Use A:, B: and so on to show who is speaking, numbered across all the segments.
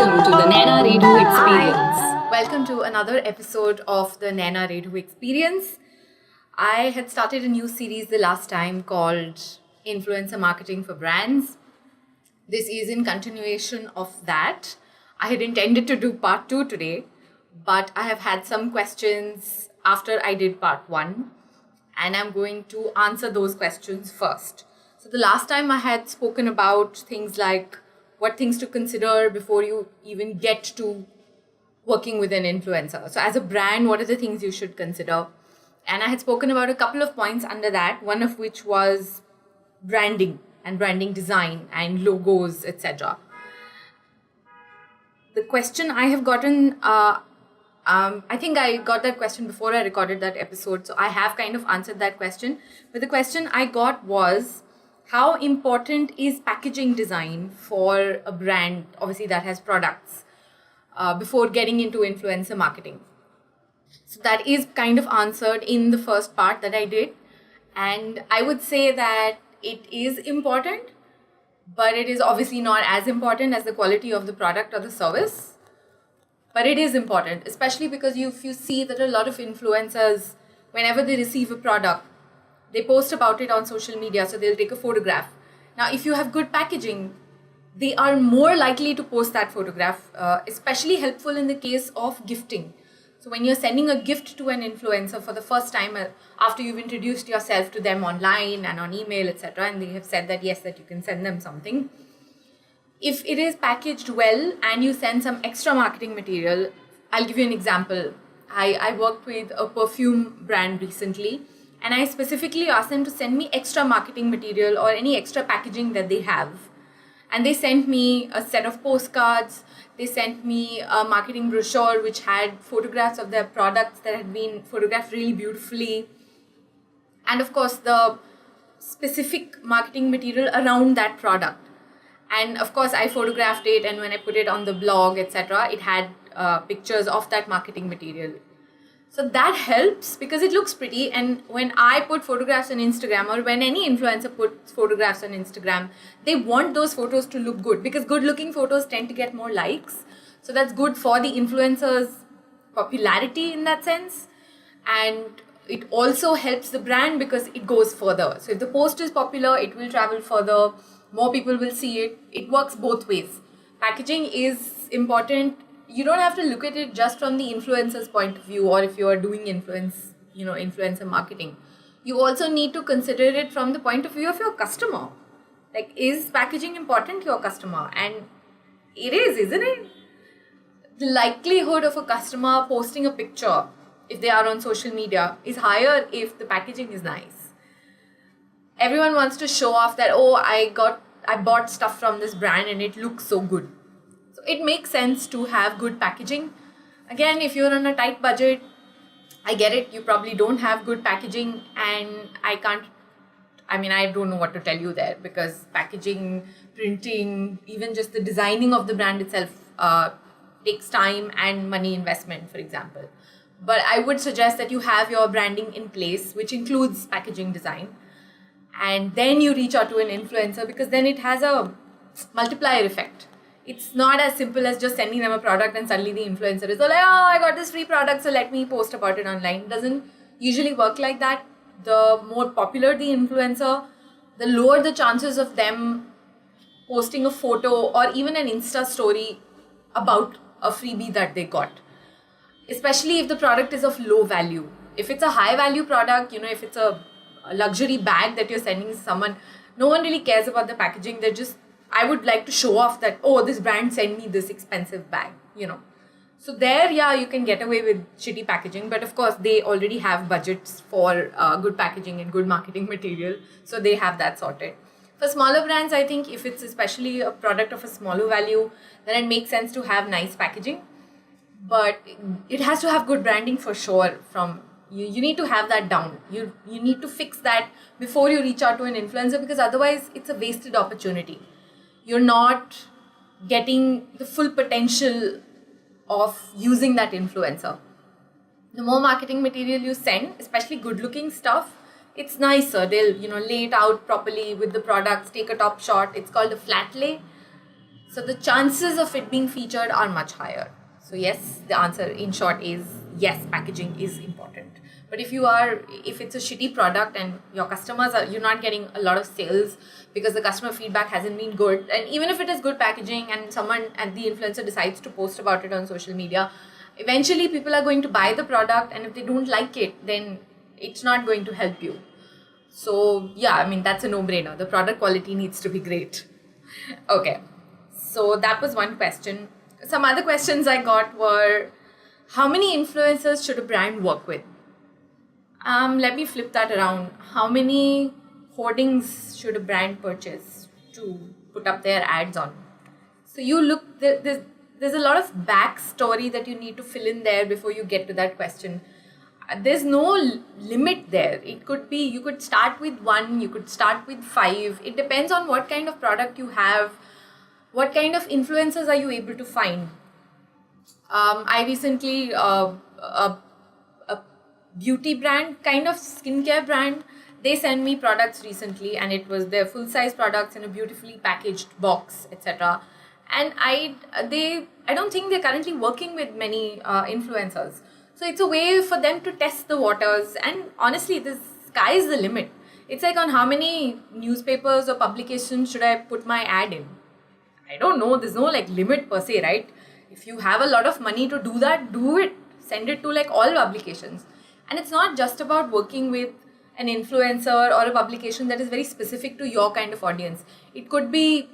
A: Welcome to the Naina Redhu Experience.
B: Welcome to another episode of the Naina Redhu Experience. I had started a new series the last time called Influencer Marketing for Brands. This is in continuation of that. I had intended to do part 2 today, but I have had some questions after I did part 1, and I'm going to answer those questions first. So the last time I had spoken about things like what things to consider before you even get to working with an influencer. So as a brand, what are the things you should consider? And I had spoken about a couple of points under that, one of which was branding and branding design and logos, etc. The question I have gotten, I think I got that question before I recorded that episode, so I have kind of answered that question. But the question I got was, how important is packaging design for a brand, obviously that has products, before getting into influencer marketing? So that is kind of answered in the first part that I did. And I would say that it is important, but it is obviously not as important as the quality of the product or the service. But it is important, especially because if you see that a lot of influencers, whenever they receive a product, they post about it on social media, so they'll take a photograph. Now, if you have good packaging, they are more likely to post that photograph, especially helpful in the case of gifting. So when you're sending a gift to an influencer for the first time, after you've introduced yourself to them online and on email, etc., and they have said that yes, that you can send them something, if it is packaged well and you send some extra marketing material, I'll give you an example. I worked with a perfume brand recently, and I specifically asked them to send me extra marketing material or any extra packaging that they have. And they sent me a set of postcards. They sent me a marketing brochure which had photographs of their products that had been photographed really beautifully. And of course, the specific marketing material around that product. And of course, I photographed it, and when I put it on the blog, etc., it had pictures of that marketing material. So that helps because it looks pretty, and when I put photographs on Instagram, or when any influencer puts photographs on Instagram, they want those photos to look good because good looking photos tend to get more likes. So that's good for the influencer's popularity in that sense, and it also helps the brand because it goes further. So if the post is popular, it will travel further, more people will see it. It works both ways. Packaging is important. You don't have to look at it just from the influencer's point of view, or if you are doing influencer marketing. You also need to consider it from the point of view of your customer. Like, is packaging important to your customer? And it is, isn't it? The likelihood of a customer posting a picture, if they are on social media, is higher if the packaging is nice. Everyone wants to show off that, oh, I bought stuff from this brand and it looks so good. So it makes sense to have good packaging. Again, if you're on a tight budget, I get it. You probably don't have good packaging, and I don't know what to tell you there, because packaging, printing, even just the designing of the brand itself takes time and money investment, for example. But I would suggest that you have your branding in place, which includes packaging design. And then you reach out to an influencer, because then it has a multiplier effect. It's not as simple as just sending them a product and suddenly the influencer is like, oh, I got this free product, so let me post about it online. It doesn't usually work like that. The more popular the influencer, the lower the chances of them posting a photo or even an Insta story about a freebie that they got. Especially if the product is of low value. If it's a high value product, if it's a luxury bag that you're sending someone, no one really cares about the packaging. They're just, I would like to show off that, oh, this brand sent me this expensive bag, So there, yeah, you can get away with shitty packaging, but of course they already have budgets for good packaging and good marketing material, so they have that sorted. For smaller brands, I think if it's especially a product of a smaller value, then it makes sense to have nice packaging. But it has to have good branding for sure. You need to have that down. You need to fix that before you reach out to an influencer, because otherwise it's a wasted opportunity. You're not getting the full potential of using that influencer. The more marketing material you send, especially good looking stuff, it's nicer. They'll lay it out properly with the products, take a top shot. It's called a flat lay. So the chances of it being featured are much higher. So yes, the answer in short is yes, packaging is important. But if it's a shitty product and you're not getting a lot of sales because the customer feedback hasn't been good, and even if it is good packaging and someone and the influencer decides to post about it on social media, eventually people are going to buy the product, and if they don't like it, then it's not going to help you. So yeah, I mean, that's a no-brainer. The product quality needs to be great. Okay. So that was one question. Some other questions I got were, how many influencers should a brand work with? Let me flip that around. How many hoardings should a brand purchase to put up their ads on? So you look, there's a lot of backstory that you need to fill in there before you get to that question. There's no limit there. It could be, you could start with 1, you could start with 5. It depends on what kind of product you have, what kind of influencers are you able to find. I recently, a beauty brand, kind of skincare brand, they sent me products recently, and it was their full-size products in a beautifully packaged box, etc. And I don't think they're currently working with many influencers. So it's a way for them to test the waters. And honestly, the sky is the limit. It's like, on how many newspapers or publications should I put my ad in? I don't know. There's no like limit per se, right? If you have a lot of money to do that, do it. Send it to like all publications. And it's not just about working with an influencer or a publication that is very specific to your kind of audience. You could be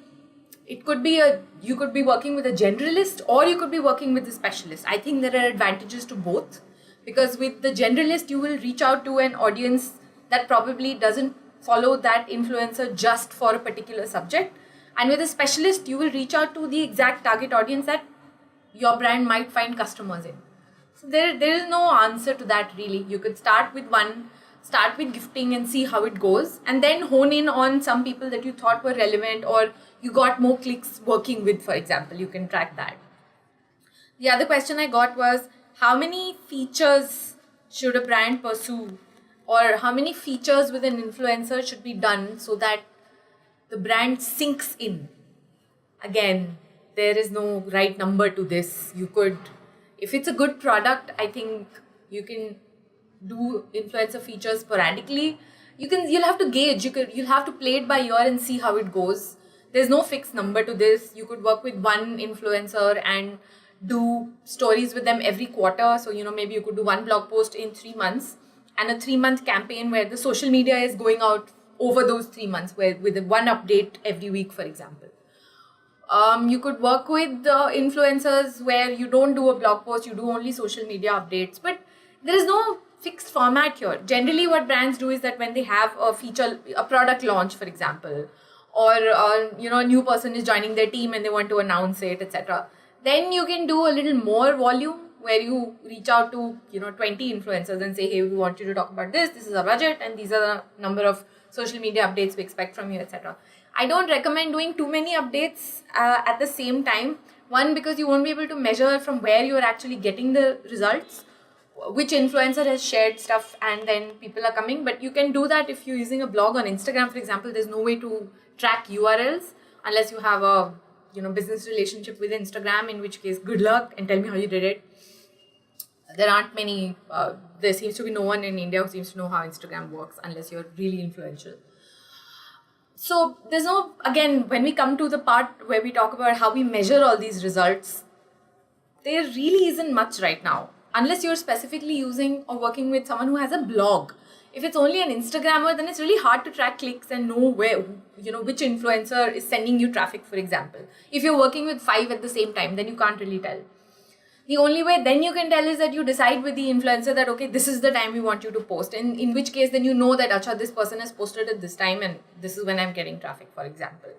B: working with a generalist, or you could be working with a specialist. I think there are advantages to both, because with the generalist, you will reach out to an audience that probably doesn't follow that influencer just for a particular subject. And with a specialist, you will reach out to the exact target audience that your brand might find customers in. So there is no answer to that really. You could start with gifting and see how it goes, and then hone in on some people that you thought were relevant or you got more clicks working with, for example. You can track that. The other question I got was, how many features should a brand pursue, or how many features with an influencer should be done so that the brand sinks in? Again, there is no right number to this. You could, if it's a good product, I think you can do influencer features sporadically. You'll have to gauge, you'll have to play it by ear and see how it goes. There's no fixed number to this. You could work with one influencer and do stories with them every quarter. So, maybe you could do one blog post in 3 months, and a 3-month campaign where the social media is going out over those 3 months, where with one update every week, for example. You could work with influencers where you don't do a blog post, you do only social media updates. But there is no fixed format here. Generally, what brands do is that when they have a product launch, for example, or a new person is joining their team and they want to announce it, etc., then you can do a little more volume where you reach out to 20 influencers and say, hey, we want you to talk about this is our budget, and these are the number of social media updates we expect from you, etc. I don't recommend doing too many updates at the same time. One, because you won't be able to measure from where you're actually getting the results, which influencer has shared stuff and then people are coming. But you can do that if you're using a blog on Instagram, for example. There's no way to track URLs unless you have a business relationship with Instagram, in which case good luck and tell me how you did it. There aren't many, there seems to be no one in India who seems to know how Instagram works unless you're really influential. So there's no, again, when we come to the part where we talk about how we measure all these results, there really isn't much right now, unless you're specifically using or working with someone who has a blog. If it's only an Instagrammer, then it's really hard to track clicks and know where, which influencer is sending you traffic, for example. If you're working with 5 at the same time, then you can't really tell. The only way then you can tell is that you decide with the influencer that, okay, this is the time we want you to post. And in which case, then you know that, acha, this person has posted at this time and this is when I'm getting traffic, for example.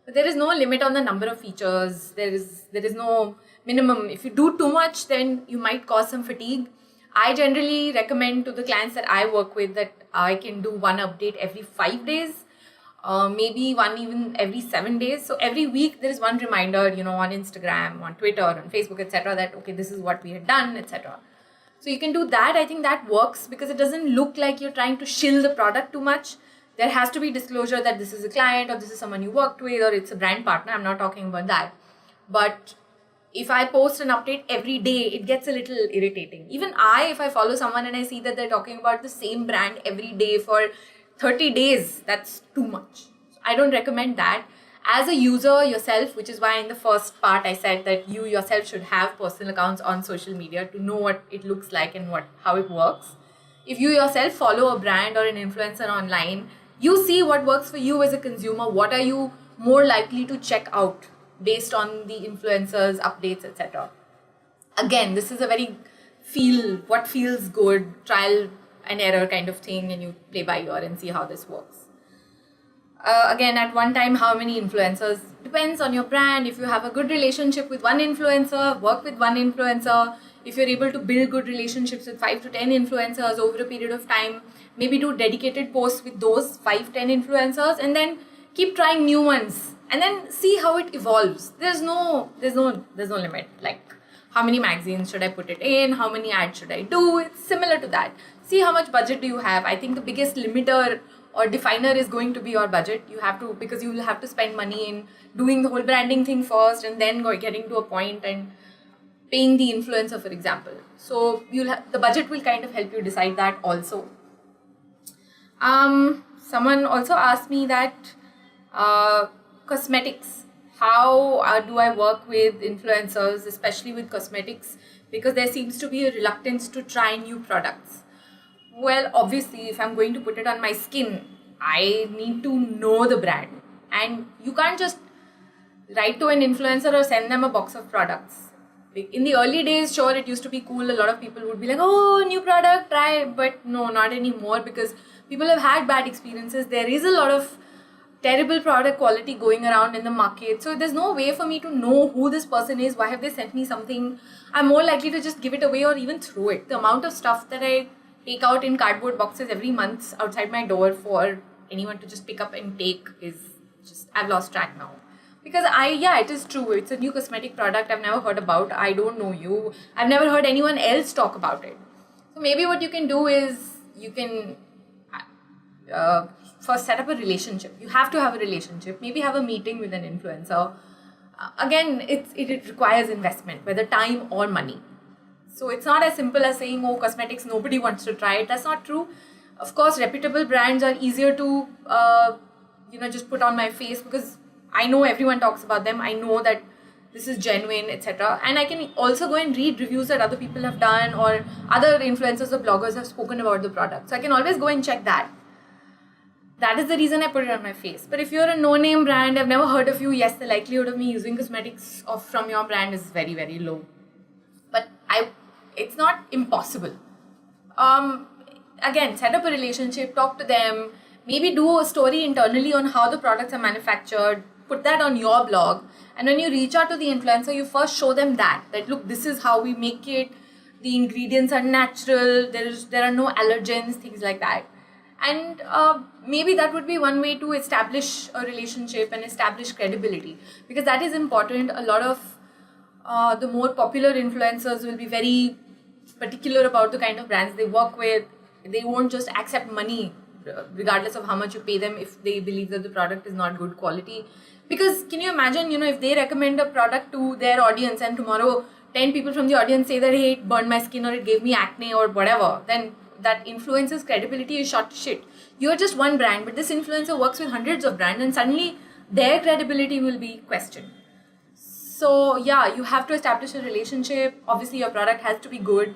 B: But there is no limit on the number of features. There is no minimum. If you do too much, then you might cause some fatigue. I generally recommend to the clients that I work with that I can do one update every 5 days. Maybe one even every 7 days. So every week there is one reminder, on Instagram, on Twitter, on Facebook, etc., that, okay, this is what we had done, etc. So you can do that. I think that works because it doesn't look like you're trying to shill the product too much. there has to be disclosure that this is a client or this is someone you worked with or it's a brand partner. I'm not talking about that. But if I post an update every day, it gets a little irritating. Even if I follow someone and I see that they're talking about the same brand every day for 30 days, that's too much. I don't recommend that. As a user yourself, which is why in the first part I said that you yourself should have personal accounts on social media to know what it looks like and how it works. If you yourself follow a brand or an influencer online, you see what works for you as a consumer. What are you more likely to check out based on the influencers, updates, etc. Again, this is a very what feels good, trial and error kind of thing, and you play by ear and see how this works. Again, at one time, how many influencers depends on your brand. If you have a good relationship with one influencer, work with one influencer. If you're able to build good relationships with 5 to 10 influencers over a period of time, maybe do dedicated posts with those 5-10 influencers, and then keep trying new ones, and then see how it evolves. There's no limit. Like, how many magazines should I put it in? How many ads should I do? It's similar to that. See how much budget do you have. I think the biggest limiter or definer is going to be your budget. Because you will have to spend money in doing the whole branding thing first, and then getting to a point and paying the influencer, for example. So the budget will kind of help you decide that also. Someone also asked me that cosmetics. How do I work with influencers, especially with cosmetics? Because there seems to be a reluctance to try new products. Well, obviously, if I'm going to put it on my skin, I need to know the brand. And you can't just write to an influencer or send them a box of products. In the early days, sure, it used to be cool. A lot of people would be like, oh, new product, try. But no, not anymore, because people have had bad experiences. There is a lot of terrible product quality going around in the market. So there's no way for me to know who this person is. Why have they sent me something? I'm more likely to just give it away or even throw it. The amount of stuff that I take out in cardboard boxes every month outside my door for anyone to just pick up and take is just, I've lost track now. Because it is true. It's a new cosmetic product I've never heard about. I don't know you. I've never heard anyone else talk about it. So maybe what you can do is you can first set up a relationship. You have to have a relationship. Maybe have a meeting with an influencer. Again, it requires investment, whether time or money. So it's not as simple as saying, oh, cosmetics, nobody wants to try it. That's not true. Of course, reputable brands are easier to, just put on my face, because I know everyone talks about them. I know that this is genuine, etc. And I can also go and read reviews that other people have done, or other influencers or bloggers have spoken about the product. So I can always go and check that. That is the reason I put it on my face. But if you're a no-name brand, I've never heard of you, yes, the likelihood of me using cosmetics from your brand is very, very low. But it's not impossible. Again, set up a relationship, talk to them, maybe do a story internally on how the products are manufactured, put that on your blog. And when you reach out to the influencer, you first show them that look, this is how we make it. The ingredients are natural. There are no allergens, things like that. And maybe that would be one way to establish a relationship and establish credibility, because that is important. A lot of the more popular influencers will be very particular about the kind of brands they work with. They won't just accept money regardless of how much you pay them if they believe that the product is not good quality. Because can you imagine, if they recommend a product to their audience and tomorrow 10 people from the audience say that, hey, it burned my skin or it gave me acne or whatever, then that influencer's credibility is shot to shit. You're just one brand, but this influencer works with hundreds of brands, and suddenly their credibility will be questioned. So yeah, you have to establish a relationship. Obviously, your product has to be good,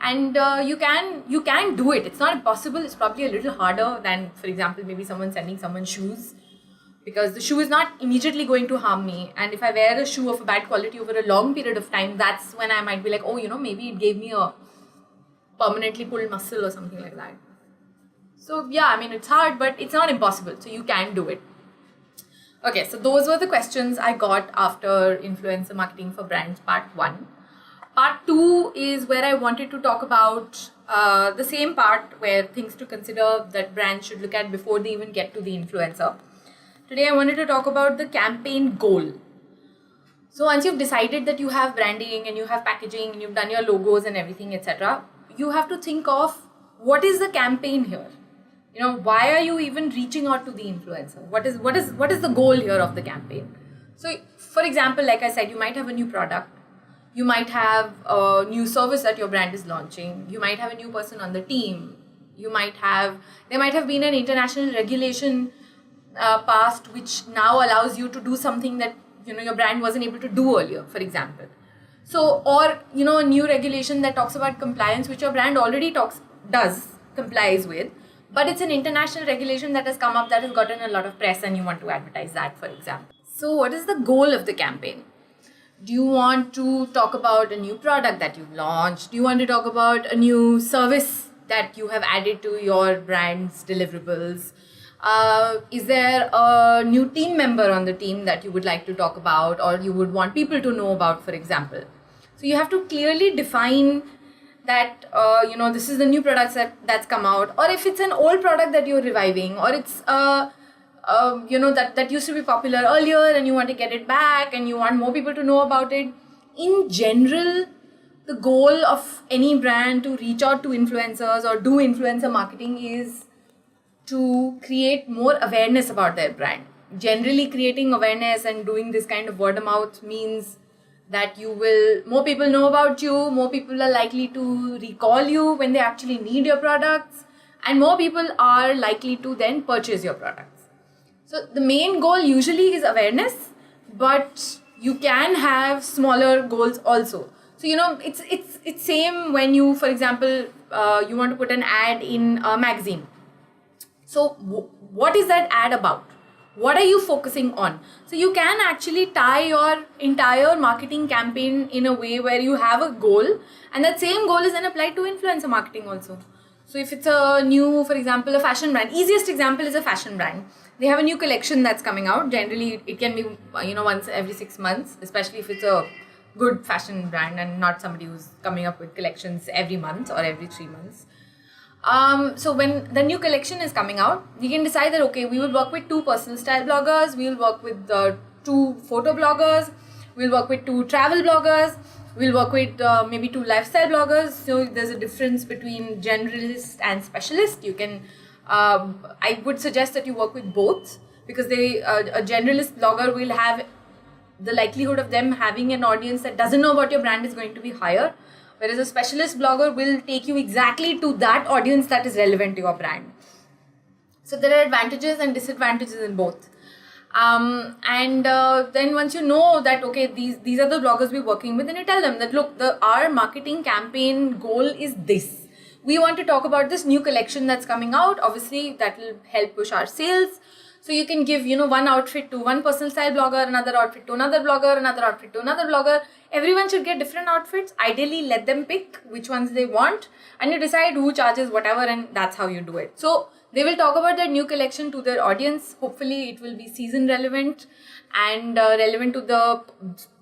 B: and you can do it. It's not impossible. It's probably a little harder than, for example, maybe someone sending someone shoes, because the shoe is not immediately going to harm me. And if I wear a shoe of a bad quality over a long period of time, that's when I might be like, oh, maybe it gave me a permanently pulled muscle or something like that. So yeah, it's hard, but it's not impossible. So you can do it. Okay, so those were the questions I got after Influencer Marketing for Brands Part 1. Part 2 is where I wanted to talk about the same part where things to consider that brands should look at before they even get to the influencer. Today I wanted to talk about the campaign goal. So once you've decided that you have branding and you have packaging and you've done your logos and everything, etc., you have to think of what is the campaign here. why are you even reaching out to the influencer? What is the goal here of the campaign? So, for example, like I said, you might have a new product, you might have a new service that your brand is launching, you might have a new person on the team, there might have been an international regulation passed which now allows you to do something that your brand wasn't able to do earlier, for example. So, or a new regulation that talks about compliance, which your brand already complies with, but it's an international regulation that has come up that has gotten a lot of press, and you want to advertise that, for example. So, what is the goal of the campaign? Do you want to talk about a new product that you've launched? Do you want to talk about a new service that you have added to your brand's deliverables? Is there a new team member on the team that you would like to talk about, or you would want people to know about, for example? So you have to clearly define that, this is the new product that's come out, or if it's an old product that you're reviving, or it's that used to be popular earlier and you want to get it back and you want more people to know about it. In general, the goal of any brand to reach out to influencers or do influencer marketing is to create more awareness about their brand. Generally, creating awareness and doing this kind of word of mouth means that more people know about you, more people are likely to recall you when they actually need your products, and more people are likely to then purchase your products. So the main goal usually is awareness, but you can have smaller goals also. So, it's same when you, for example, you want to put an ad in a magazine. So what is that ad about? What are you focusing on? So you can actually tie your entire marketing campaign in a way where you have a goal, and that same goal is then applied to influencer marketing also. So if it's a new, for example, a fashion brand, easiest example is a fashion brand. They have a new collection that's coming out. Generally, it can be, once every 6 months, especially if it's a good fashion brand and not somebody who's coming up with collections every month or every 3 months. So when the new collection is coming out, we can decide that, okay, we will work with 2 personal style bloggers, we will work with 2 photo bloggers, we'll work with 2 travel bloggers, we'll work with maybe 2 lifestyle bloggers. So there's a difference between generalist and specialist. You can, I would suggest that you work with both, because a generalist blogger will have the likelihood of them having an audience that doesn't know about your brand is going to be higher. Whereas a specialist blogger will take you exactly to that audience that is relevant to your brand. So there are advantages and disadvantages in both. Then once you know that, okay, these are the bloggers we're working with, then you tell them that, look, our marketing campaign goal is this. We want to talk about this new collection that's coming out. Obviously, that will help push our sales. So you can give, one outfit to one personal style blogger, another outfit to another blogger, another outfit to another blogger. Everyone should get different outfits. Ideally, let them pick which ones they want, and you decide who charges whatever, and that's how you do it. So they will talk about their new collection to their audience. Hopefully, it will be season relevant and relevant to the,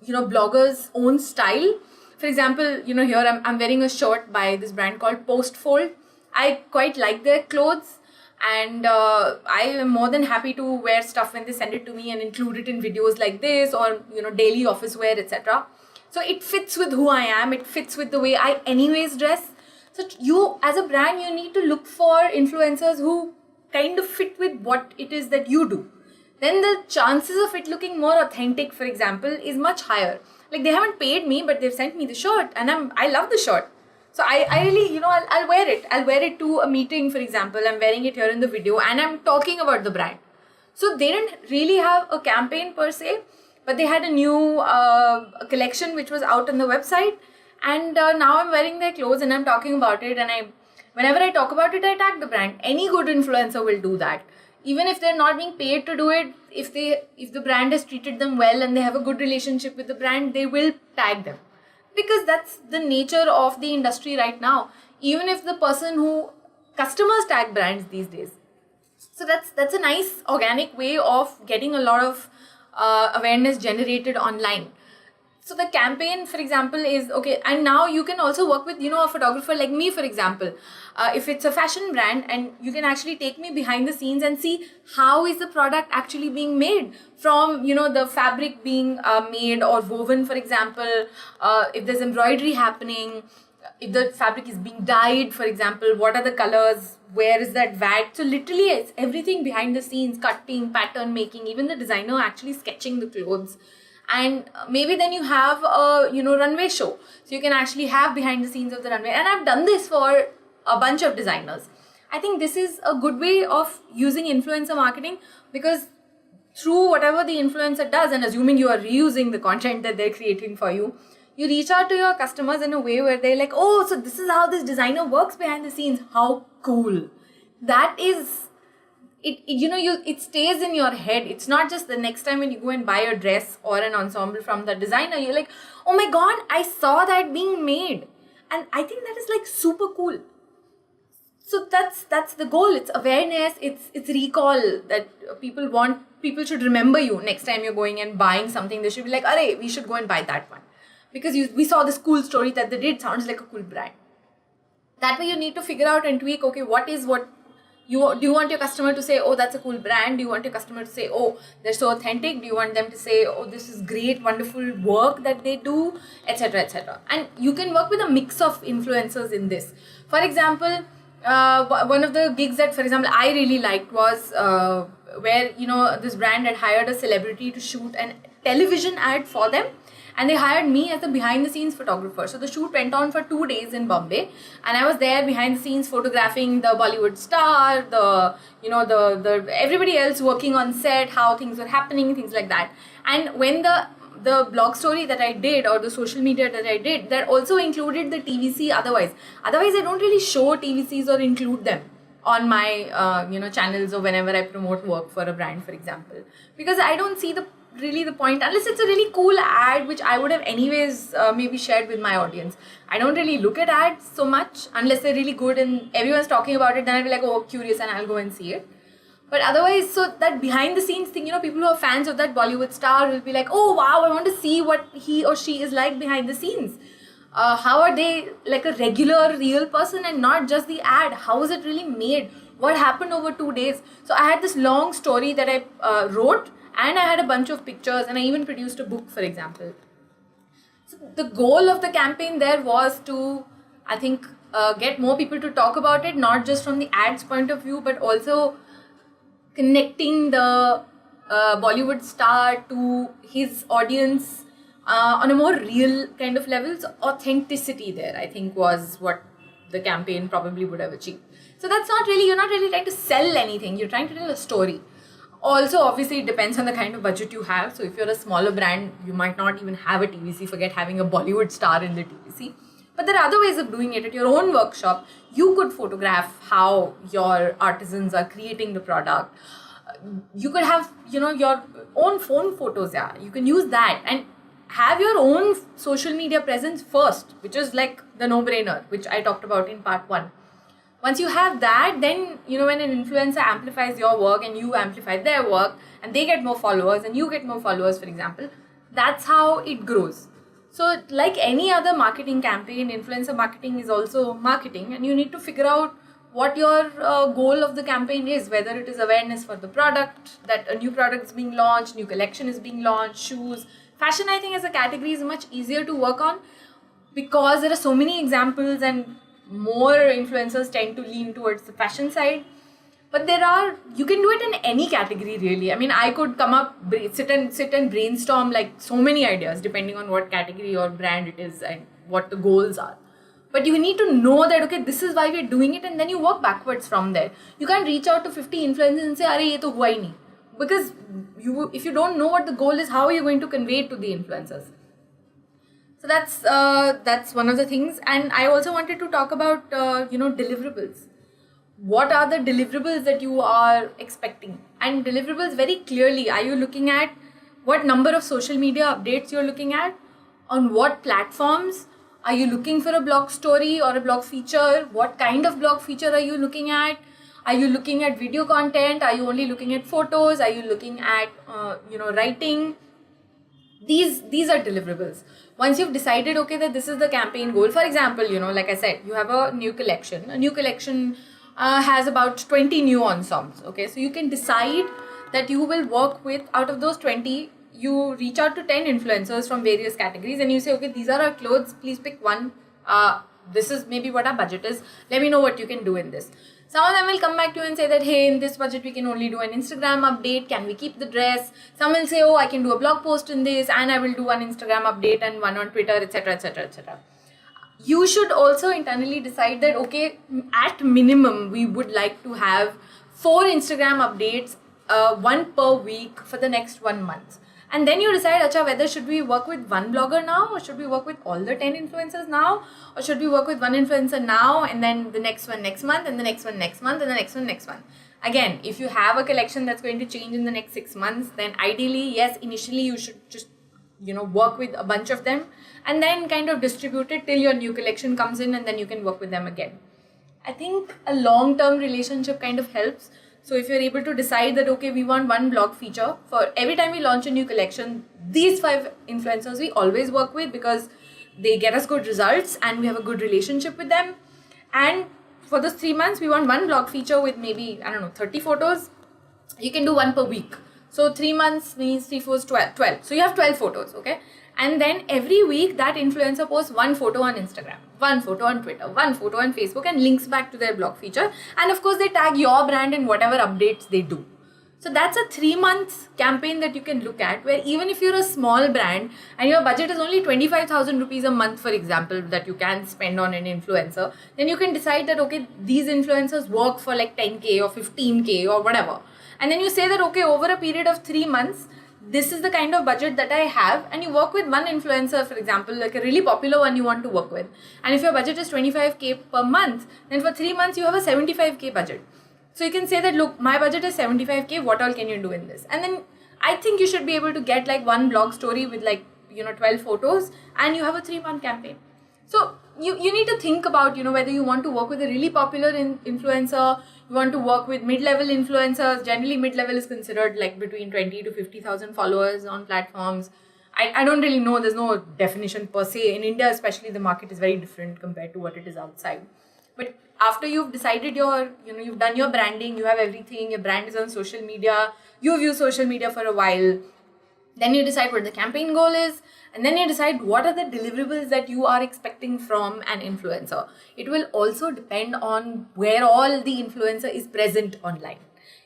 B: blogger's own style. For example, here I'm wearing a shirt by this brand called Postfold. I quite like their clothes. And I am more than happy to wear stuff when they send it to me and include it in videos like this, or daily office wear, etc. So it fits with who I am. It fits with the way I anyways dress. So you, as a brand, you need to look for influencers who kind of fit with what it is that you do. Then the chances of it looking more authentic, for example, is much higher. Like, they haven't paid me, but they've sent me the shirt, and I love the shirt. So I really, I'll wear it. I'll wear it to a meeting, for example. I'm wearing it here in the video, and I'm talking about the brand. So they didn't really have a campaign per se, but they had a new collection which was out on the website. And now I'm wearing their clothes and I'm talking about it. And whenever I talk about it, I tag the brand. Any good influencer will do that. Even if they're not being paid to do it, if the brand has treated them well and they have a good relationship with the brand, they will tag them. Because that's the nature of the industry right now. Even if customers tag brands these days. So that's a nice organic way of getting a lot of awareness generated online. So the campaign, for example, is okay. And now you can also work with, a photographer like me, for example. If it's a fashion brand, and you can actually take me behind the scenes and see how is the product actually being made, from, the fabric being made or woven, for example, if there's embroidery happening, if the fabric is being dyed, for example, what are the colors, where is that VAT? So literally it's everything behind the scenes, cutting, pattern making, even the designer actually sketching the clothes. And maybe then you have a runway show, so you can actually have behind the scenes of the runway. And I've done this for a bunch of designers. I think this is a good way of using influencer marketing, because through whatever the influencer does, and assuming you are reusing the content that they're creating for you, you reach out to your customers in a way where they're like, oh, so this is how this designer works behind the scenes. How cool. That is, it stays in your head. It's not just the next time when you go and buy a dress or an ensemble from the designer, you're like, oh my God, I saw that being made. And I think that is like super cool. So that's the goal. It's awareness. It's recall, that people should remember you next time you're going and buying something. They should be like, "Arey, we should go and buy that one, because we saw this cool story that they did. Sounds like a cool brand." That way, you need to figure out and tweak. Okay, what do you want your customer to say? Oh, that's a cool brand. Do you want your customer to say, oh, they're so authentic? Do you want them to say, oh, this is great, wonderful work that they do, etc., etc. And you can work with a mix of influencers in this. For example, one of the gigs that, for example, I really liked was where this brand had hired a celebrity to shoot a television ad for them, and they hired me as a behind the scenes photographer. So the shoot went on for 2 days in Bombay, and I was there behind the scenes photographing the Bollywood star, the everybody else working on set, how things were happening, things like that. And when the blog story that I did, or the social media that I did, that also included the TVC. Otherwise I don't really show TVCs or include them on my channels, or whenever I promote work for a brand, for example, because I don't see the point, unless it's a really cool ad which I would have anyways maybe shared with my audience. I don't really look at ads so much unless they're really good and everyone's talking about it. Then I'll be like, oh, curious, and I'll go and see it. But otherwise, so that behind the scenes thing, people who are fans of that Bollywood star will be like, oh wow, I want to see what he or she is like behind the scenes. How are they like a regular, real person, and not just the ad? How is it really made? What happened over 2 days? So I had this long story that I wrote, and I had a bunch of pictures, and I even produced a book, for example. So the goal of the campaign there was to, I think, get more people to talk about it, not just from the ads point of view, but also connecting the Bollywood star to his audience on a more real kind of level. So authenticity there, I think, was what the campaign probably would have achieved. So you're not really trying to sell anything, you're trying to tell a story. Also, obviously, it depends on the kind of budget you have. So if you're a smaller brand, you might not even have a TVC, forget having a Bollywood star in the TVC. But there are other ways of doing it. At your own workshop, you could photograph how your artisans are creating the product. You could have, your own phone photos. Yeah, you can use that and have your own social media presence first, which is like the no-brainer, which I talked about in part 1. Once you have that, then, when an influencer amplifies your work and you amplify their work, and they get more followers and you get more followers, for example, that's how it grows. So like any other marketing campaign, influencer marketing is also marketing, and you need to figure out what your goal of the campaign is, whether it is awareness for the product, that a new product is being launched, new collection is being launched, shoes. Fashion, I think, as a category is much easier to work on because there are so many examples and more influencers tend to lean towards the fashion side. But you can do it in any category, really. I mean, I could come up, sit and brainstorm like so many ideas depending on what category or brand it is and what the goals are. But you need to know that, okay, this is why we're doing it, and then you work backwards from there. You can't reach out to 50 influencers and say, "Arey, ye to hua hi nahi." Because if you don't know what the goal is, how are you going to convey it to the influencers? So that's one of the things. And I also wanted to talk about deliverables. What are the deliverables that you are expecting? And deliverables, very clearly, are you looking at what number of social media updates you're looking at? On what platforms? Are you looking for a blog story or a blog feature? What kind of blog feature are you looking at? Are you looking at video content? Are you only looking at photos? Are you looking at writing? These are deliverables. Once you've decided, okay, that this is the campaign goal. For example, like I said, you have a new collection. A new collection has about 20 new ensembles. Okay, so you can decide that you will work with, out of those 20, you reach out to 10 influencers from various categories and you say, okay, these are our clothes, please pick one this is maybe what our budget is. Let me know what you can do in this. Some of them will come back to you and say that, hey, in this budget, we can only do an Instagram update. Can we keep the dress? Some will say, oh, I can do a blog post in this and I will do one Instagram update and one on Twitter, etc., etc., etc. You should also internally decide that, okay, at minimum, we would like to have 4 Instagram updates, one per week for the next 1 month. And then you decide, acha, whether should we work with one blogger now, or should we work with all the 10 influencers now, or should we work with one influencer now and then the next one next month and the next one next month and the next one next month. Again, if you have a collection that's going to change in the next 6 months, then ideally, yes, initially you should just work with a bunch of them and then kind of distribute it till your new collection comes in, and then you can work with them again. I think a long-term relationship kind of helps. So if you're able to decide that, okay, we want one blog feature for every time we launch a new collection, these 5 influencers we always work with because they get us good results and we have a good relationship with them. And for those 3 months, we want one blog feature with maybe, 30 photos. You can do one per week. So 3 months means 3 4 12. So you have 12 photos, okay? And then every week that influencer posts one photo on Instagram, one photo on Twitter, one photo on Facebook, and links back to their blog feature. And of course, they tag your brand in whatever updates they do. So that's a 3-month campaign that you can look at, where even if you're a small brand and your budget is only 25,000 rupees a month, for example, that you can spend on an influencer, then you can decide that, okay, these influencers work for like 10K or 15K or whatever. And then you say that, okay, over a period of 3 months, this is the kind of budget that I have, and you work with one influencer, for example, like a really popular one you want to work with. And if your budget is 25K per month, then for 3 months you have a 75K budget. So you can say that, look, my budget is 75K, what all can you do in this? And then I think you should be able to get like one blog story with 12 photos, and you have a 3-month campaign. So you need to think about, whether you want to work with a really popular influencer, you want to work with mid-level influencers. Generally, mid-level is considered like between 20 to 50,000 followers on platforms. I don't really know. There's no definition per se. In India, especially, the market is very different compared to what it is outside. But after you've decided you've done your branding, you have everything, your brand is on social media, you've used social media for a while, then you decide what the campaign goal is, and then you decide what are the deliverables that you are expecting from an influencer. It will also depend on where all the influencer is present online.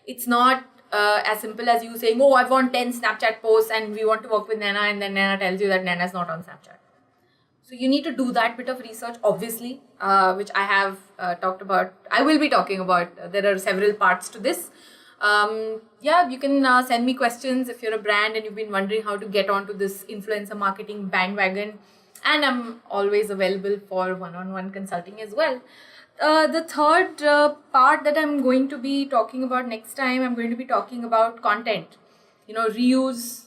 B: It's not as simple as you saying, oh, I want 10 Snapchat posts and we want to work with Naina, and then Naina tells you that Naina is not on Snapchat. So you need to do that bit of research, obviously, which I have talked about. I will be talking about. There are several parts to this. You can send me questions if you're a brand and you've been wondering how to get onto this influencer marketing bandwagon. And I'm always available for one-on-one consulting as well. The third part that I'm going to be talking about next time, I'm going to be talking about content. Reuse,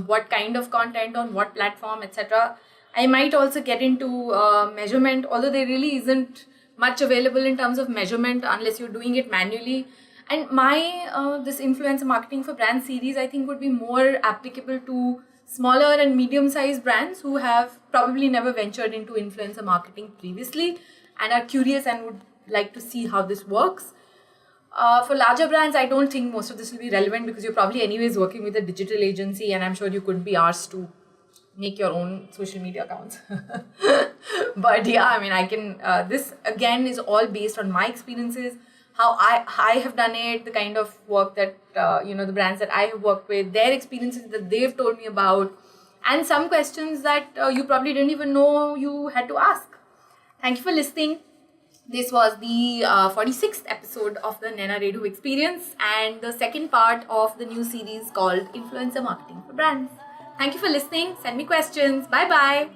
B: what kind of content on what platform, etc. I might also get into measurement, although there really isn't much available in terms of measurement unless you're doing it manually. And my this influencer marketing for brands series, I think, would be more applicable to smaller and medium-sized brands who have probably never ventured into influencer marketing previously and are curious and would like to see how this works. For larger brands, I don't think most of this will be relevant because you're probably anyways working with a digital agency, and I'm sure you couldn't be asked to make your own social media accounts. But yeah, I can, this again is all based on my experiences, how I have done it, the kind of work that, the brands that I have worked with, their experiences that they've told me about, and some questions that you probably didn't even know you had to ask. Thank you for listening. This was the 46th episode of the Naina Redhu experience and the second part of the new series called Influencer Marketing for Brands. Thank you for listening. Send me questions. Bye-bye.